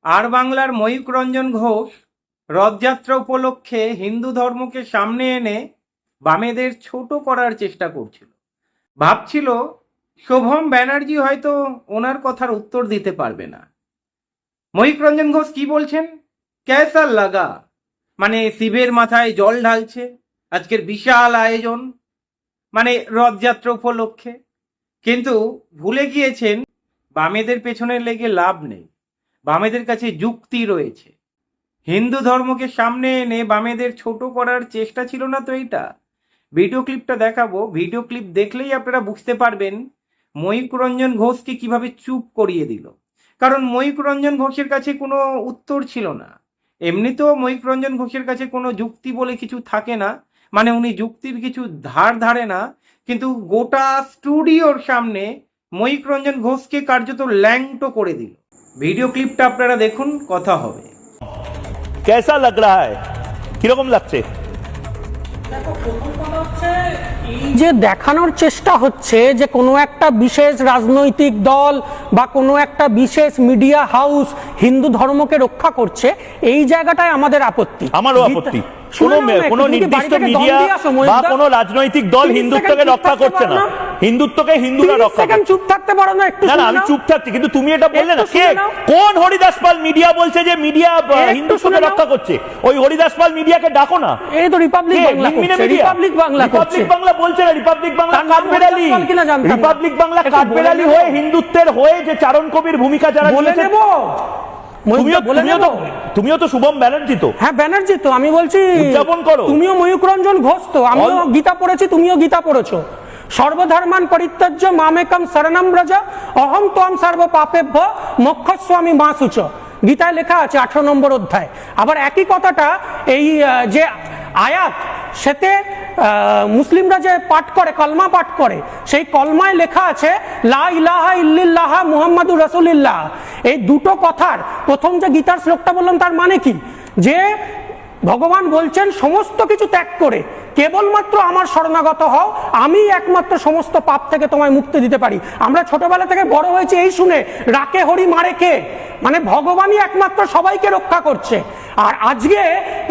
আর বাংলার ময়ূক রঞ্জন ঘোষ রথযাত্রা উপলক্ষে হিন্দু ধর্মকে সামনে এনে বামেদের ছোট করার চেষ্টা করছিল। ভাবছিল শোভম ব্যানার্জি হয়তো ওনার কথার উত্তর দিতে পারবে না। ময়ূক রঞ্জন ঘোষ কি বলছেন, ক্যাসা লাগা, মানে শিবের মাথায় জল ঢালছে, আজকের বিশাল আয়োজন মানে রথযাত্রা উপলক্ষে। কিন্তু ভুলে গিয়েছেন বামেদের পেছনে লেগে লাভ নেই, বামেদের কাছে যুক্তি রয়েছে। হিন্দু ধর্মকে সামনে এনে বামেদের ছোট করার চেষ্টা ছিল না তো এইটা। ভিডিও ক্লিপটা দেখাবো, ভিডিও ক্লিপ দেখলেই আপনারা বুঝতে পারবেন ময়ূক রঞ্জন ঘোষকে কিভাবে চুপ করিয়ে দিল। কারণ ময়ূক রঞ্জন ঘোষের কাছে কোনো উত্তর ছিল না। এমনিতেও ময়ূক রঞ্জন ঘোষের কাছে কোনো যুক্তি বলে কিছু থাকে না, মানে উনি যুক্তির কিছু ধার ধারে না। কিন্তু গোটা স্টুডিওর সামনে ময়ূক রঞ্জন ঘোষকে কার্যত ল্যাংটো করে দিল। ভিডিও ক্লিপটা আপনারা দেখুন, কথা হবে। कैसा लग रहा है, কিরকম লাগছে? যে দেখানোর চেষ্টা হচ্ছে যে কোনো একটা বিশেষ রাজনৈতিক দল বা কোনো একটা বিশেষ মিডিয়া হাউস হিন্দু ধর্মকে রক্ষা করছে, এই জায়গাটায় আমাদের আপত্তি। আমারও আপত্তি। কোনো নির্দিষ্ট মিডিয়া বা কোনো রাজনৈতিক দল হিন্দুত্বকে রক্ষা করছে না, হিন্দুত্বকে হিন্দুরা রক্ষা করছে। চুপ থাকতে পারো না একটু? না, আমি চুপ থাকছি, কিন্তু তুমি এটা বললে না। কে, কোন হরিদাস পাল মিডিয়া বলছে যে মিডিয়া হিন্দুত্বকে রক্ষা করছে? ওই হরিদাস পাল মিডিয়াকে ডাকো না। এই তো রিপাবলিক বাংলা করছে, রিপাবলিক বাংলা করছে। রিপাবলিক বাংলা বলছে না, রিপাবলিক বাংলা কাঠবেড়ালি, রিপাবলিক বাংলা কাঠবেড়ালি হয়ে হিন্দুত্বের হয়ে যে চারণ কবির ভূমিকা যারা নিয়েছে। তুমিও তো শুভম ব্যানার্জি তো। হ্যাঁ, ব্যানার্জি তো। আমি বলছি উদযাপন করো। তুমিও ময়ূক রঞ্জন ঘোষ তো। আমিও গীতা পড়েছি, তুমিও গীতা পড়েছো। সর্বধর্মান পরিত্যাজ্য মামেকম শরণম ব্রজ অহম ত্বং সর্ব পাপেভ্য মোক্ষস্বামী মা শুচ, গীতায় লেখা আছে 18 নম্বর অধ্যায়। আবার একই কথাটা এই যে আয়াত, সেতে মুসলিমরা যে পাঠ করে, কলমা পাঠ করে, সেই কলমায় লেখা আছে লা ইলাহা ইল্লাল্লাহ মুহাম্মাদুর রাসূলুল্লাহ। এই দুটো কথার প্রথম যে গীতার শ্লোকটা বললাম, তার মানে কি? যে ভগবান বলছেন সমস্ত কিছু ত্যাগ করে কেবলমাত্র আমার শরণাগত হও, আমি একমাত্র সমস্ত পাপ থেকে তোমায় মুক্তি দিতে পারি। আমরা ছোটবেলা থেকে বড় হয়েছি এই শুনে, রাকে হরি মারে কে, মানে ভগবানই একমাত্র সবাইকে রক্ষা করছে। আর আজকে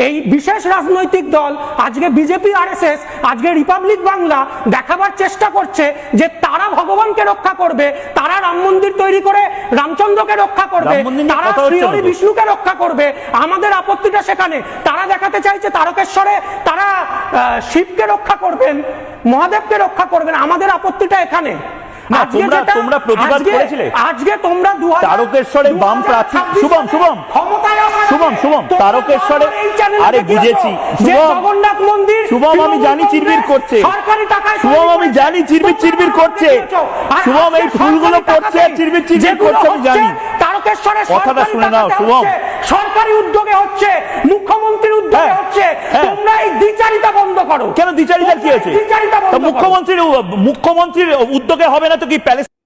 এই বিশেষ রাজনৈতিক দল, আজকে বিজেপি, আরএসএস, আজকে রিপাবলিক বাংলা দেখাবার চেষ্টা করছে যে তারা ভগবানকে রক্ষা করবে, তারা রাম মন্দির তৈরি করে রামচন্দ্রকে রক্ষা করবে, তারা শ্রীহরি বিষ্ণুকে রক্ষা করবে। আমাদের আপত্তিটা সেখানে। তারা দেখাতে চাইছে তারকেশ্বরে তারা শিবকে রক্ষা করবেন, মহাদেবকে রক্ষা করবেন। আমাদের আপত্তিটা এখানে। তোমরা প্রতিবাদ করেছিলে আজকে তোমরা তারকেশ্বরে বাম প্রার্থী শুভম তারকেশ্বরে, আরে বুঝেছি জগন্নাথ মন্দির, শুভম আমি জানি চিরবির করছে, সরকারি টাকায় শুভম আমি জানি চিরবির করছে, শুভম এই ফুলগুলো করছে চিরবির করছে, আমি জানি। তারকেশ্বরে কথাটা শুনে নাও শুভম, সরকারি উদ্যোগে হচ্ছে, মুখ্যমন্ত্রীর উদ্যোগে হচ্ছে। তোমরা এই দ্বিচারিতা বন্ধ করো। কেন দ্বিচারিতা কি হয়েছে? মুখ্যমন্ত্রীর উদ্যোগে হবে না তো কি?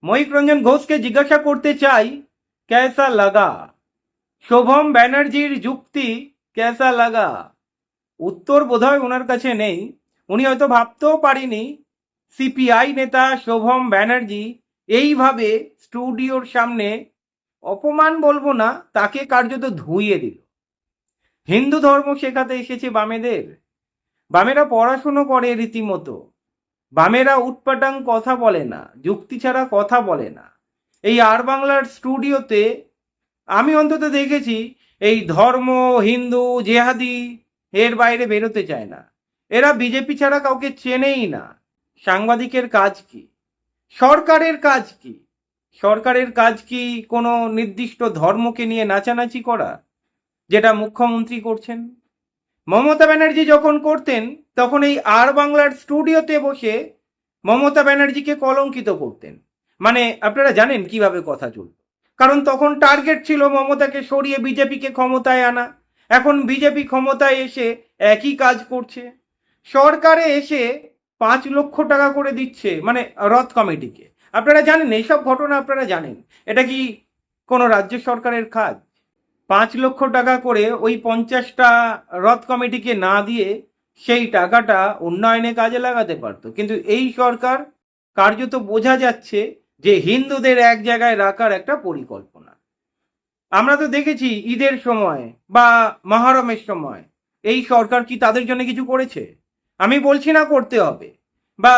ময়ূক রঞ্জন ঘোষকে জিজ্ঞাসা করতে চাই, ক্যাসা লাগা? শোভম ব্যানার্জির যুক্তি ক্যাসা লাগা? উত্তর বোধহয় ওনার কাছে নেই। উনি হয়তো ভাবতেও পারেনি সিপিআই নেতা শোভম ব্যানার্জি এইভাবে স্টুডিওর সামনে, অপমান বলবো না, তাকে কার্যত ধুইয়ে দিল। হিন্দু ধর্ম শেখাতে এসেছে বামেদের। বামেরা পড়াশুনো করে রীতিমতো, বামেরা উটপাটাং কথা বলে না, যুক্তি ছাড়া কথা বলে না। এই আর বাংলার স্টুডিওতে আমি অন্তত দেখেছি এই ধর্ম, হিন্দু, জেহাদি এর বাইরে বেরোতে চায় না। এরা বিজেপি ছাড়া কাউকে চেনেই না। সাংবাদিকের কাজ কি? সরকারের কাজ কি? সরকারের কাজ কি কোনো নির্দিষ্ট ধর্মকে নিয়ে নাচানাচি করা, যেটা মুখ্যমন্ত্রী করছেন? মমতা ব্যানার্জি যখন করতেন তখন এই আর বাংলার স্টুডিওতে বসে মমতা ব্যানার্জিকে কলঙ্কিত করতেন। মানে আপনারা জানেন কিভাবে কথা চলত। কারণ তখন টার্গেট ছিল মমতাকে সরিয়ে বিজেপিকে ক্ষমতায় আনা। এখন বিজেপি ক্ষমতায় এসে একই কাজ করছে। সরকারে এসে 5 লক্ষ টাকা করে দিচ্ছে মানে রথ কমিটিকে। আপনারা জানেন এইসব ঘটনা, আপনারা জানেন। এটা কি কোনো রাজ্য সরকারের কাজ? 5 লক্ষ টাকা করে ওই 50টা রথ কমিটিকে না দিয়ে সেই টাকাটা উন্নয়নে কাজে লাগাতে পারতো। কিন্তু এই সরকার কার্যত বোঝা যাচ্ছে যে হিন্দুদের এক জায়গায় রাখার একটা পরিকল্পনা। আমরা তো দেখেছি ঈদের সময় বা মহরমের সময় এই সরকার কি তাদের জন্য কিছু করেছে? আমি বলছি না করতে হবে, বা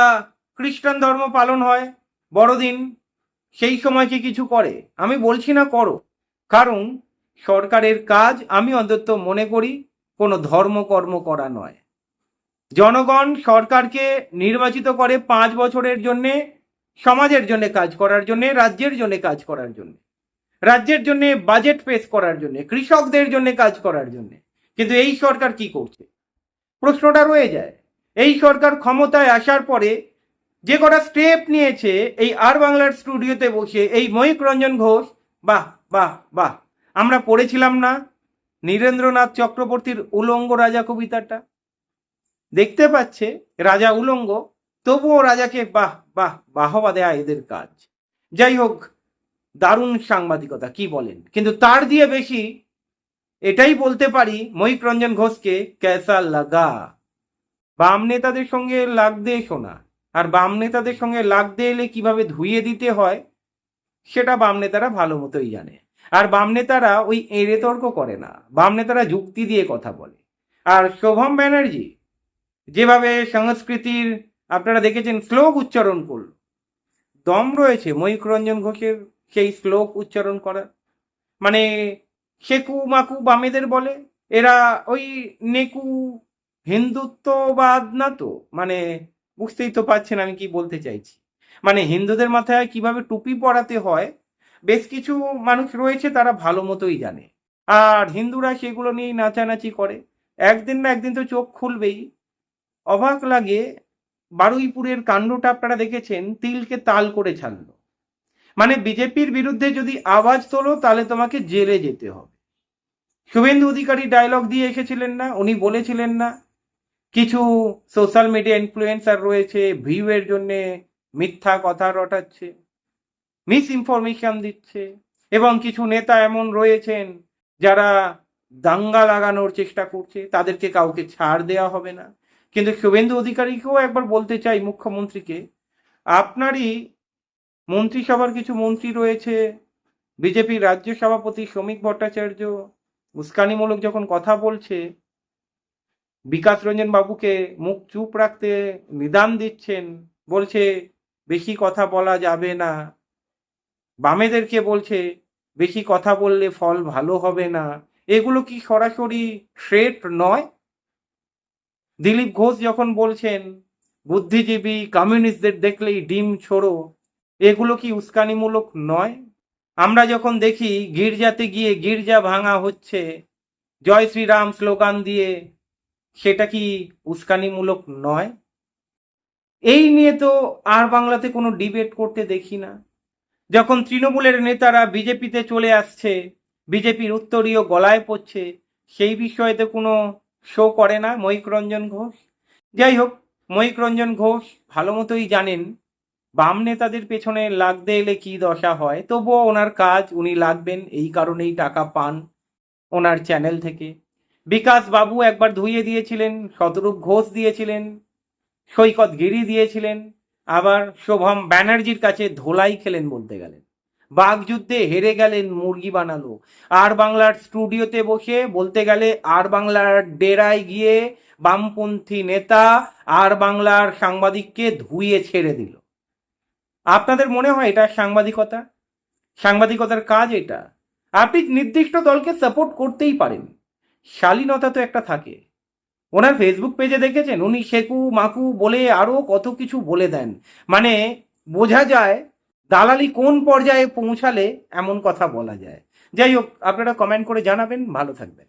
খ্রিস্টান ধর্ম পালন হয় বড়দিন, সেই সময় কি কিছু করে? আমি বলছি না করো, কারণ সরকারের কাজ আমি অন্তত মনে করি কোনো ধর্মকর্ম করা নয়। জনগণ সরকারকে নির্বাচিত করে 5 বছরের জন্যে, সমাজের জন্য কাজ করার জন্য, রাজ্যের জন্য কাজ করার জন্য, রাজ্যের জন্য বাজেট পেশ করার জন্য, কৃষকদের জন্য কাজ করার জন্য। কিন্তু এই সরকার কি করছে? প্রশ্নটা রয়ে যায়। এই সরকার ক্ষমতায় আসার পরে যে কটা স্টেপ নিয়েছে এই আর বাংলার স্টুডিওতে বসে এই ময়ূক রঞ্জন ঘোষ, বাহ বাহ বাহ। আমরা পড়েছিলাম না নীরেন্দ্রনাথ চক্রবর্তীর উলঙ্গ রাজা কবিতাটা? দেখতে পাচ্ছে রাজা উলঙ্গ, তবুও রাজাকে বাহ বাহ বাহবা দেয়া এদের কাজ। যাই হোক, দারুণ সাংবাদিকতা, কি বলেন? কিন্তু তার দিয়ে বেশি এটাই বলতে পারি ময়ূক রঞ্জন ঘোষকে কেসা লাগা। বাম নেতাদের সঙ্গে লাগতে শোনা, আর বাম নেতাদের সঙ্গে লাগতে এলে কিভাবে ধুইয়ে দিতে হয় সেটা বাম নেতারা ভালো মতোই জানে। আর বাম নেতারা ওই এড়ে তর্ক করে না, বাম নেতারা যুক্তি দিয়ে কথা বলে। আর শোভম ব্যানার্জি যেভাবে সংস্কৃতির আপনারা দেখেছেন শ্লোক উচ্চারণ করল, দম রয়েছে ময়ূক রঞ্জন ঘোষের সেই শ্লোক উচ্চারণ করার। মানে সেকু মাকু বামেদের বলে, এরা ওই নেকু হিন্দুত্ববাদ না তো? মানে বুঝতেই তো পারছেন আমি কি বলতে চাইছি। মানে হিন্দুদের মাথায় কিভাবে টুপি পরাতে হয় বেশ কিছু মানুষ রয়েছে, তারা ভালো মতোই জানে। আর হিন্দুরা সেগুলো নিয়েই নাচানাচি করে। একদিন না একদিন তো চোখ খুলবেই। অবাক লাগে, বারুইপুরের কাণ্ডটা আপনারা দেখেছেন, তিলকে তাল করে ছাড়লো। মানে বিজেপির বিরুদ্ধে যদি আওয়াজ তোলো তাহলে তোমাকে জেলে যেতে হবে। শুভেন্দু অধিকারী ডায়লগ দিয়ে এসেছিলেন না? উনি বলেছিলেন না কিছু সোশ্যাল মিডিয়া ইনফ্লুয়েন্সার রয়েছে ভিউ এর জন্য মিথ্যা কথা রটাচ্ছে, মিস ইনফরমেশন দিচ্ছে, এবং কিছু নেতা এমন রয়েছেন যারা দাঙ্গা লাগানোর চেষ্টা করছে, তাদেরকে কাউকে ছাড় দেওয়া হবে না। কিন্তু শুভেন্দু অধিকারীকেও একবার বলতে চাই, মুখ্যমন্ত্রীকে, আপনারই মন্ত্রিসভার কিছু মন্ত্রী রয়েছে, বিজেপির রাজ্য সভাপতি শ্রমিক ভট্টাচার্য উস্কানিমূলক যখন কথা বলছে, বিকাশ রঞ্জন বাবুকে মুখ চুপ রাখতে নিদান দিচ্ছেন, বলছে বেশি কথা বলা যাবে না, বামেদেরকে বলছে বেশি কথা বললে ফল ভালো হবে না। এগুলো কি সরাসরি থ্রেট নয়? দিলীপ ঘোষ যখন বলছেন বুদ্ধিজীবী কমিউনিস্টদের দেখলেই ডিম ছোড়ো, এগুলো কি উস্কানিমূলক নয়? আমরা যখন দেখি গির্জাতে গিয়ে গির্জা ভাঙা হচ্ছে জয় শ্রীরাম স্লোগান দিয়ে, সেটা কি উস্কানিমূলক নয়? এই নিয়ে তো আর বাংলাতে কোনো ডিবেট করতে দেখি না। যখন তৃণমূলের নেতারা বিজেপিতে চলে আসছে, বিজেপির উত্তরীয় গলায় পড়ছে, সেই বিষয়ে তো কোনো শো করে না ময়ূক রঞ্জন ঘোষ। যাই হোক, ময়ূক রঞ্জন ঘোষ ভালো মতোই জানেন বাম নেতাদের পেছনে লাগতে এলে কি দশা হয়, তবুও ওনার কাজ, উনি লাগবেন, এই কারণেই টাকা পান ওনার চ্যানেল থেকে। বিকাশ বাবু একবার ধুইয়ে দিয়েছিলেন, শতরূপ ঘোষ দিয়েছিলেন, সৈকত গিরি দিয়েছিলেন, আবার শোভম ব্যানার্জির কাছে ধোলাই খেলেন বলতে গেলেন, বাগযুদ্ধে হেরে গেলেন, মুরগি বানালো। আর বাংলার স্টুডিওতে বসে বলতে গেলে আর বাংলার ডেরায় গিয়ে বামপন্থী নেতা আর বাংলার সাংবাদিককে ধুইয়ে ছেড়ে দিল। আপনাদের মনে হয় এটা সাংবাদিকতা? সাংবাদিকতার কাজ এটা? আপনি নির্দিষ্ট দলকে সাপোর্ট করতেই পারেন, শালীনতা তো একটা থাকে। ওনার ফেসবুক পেজে দেখেছেন উনি সেকু মাকু বলে আরো কত কিছু বলে দেন। মানে বোঝা যায় দালালি কোন পর্যায়ে পৌঁছালে এমন কথা বলা যায়। যাই হোক, আপনারা কমেন্ট করে জানাবেন। ভালো থাকবেন।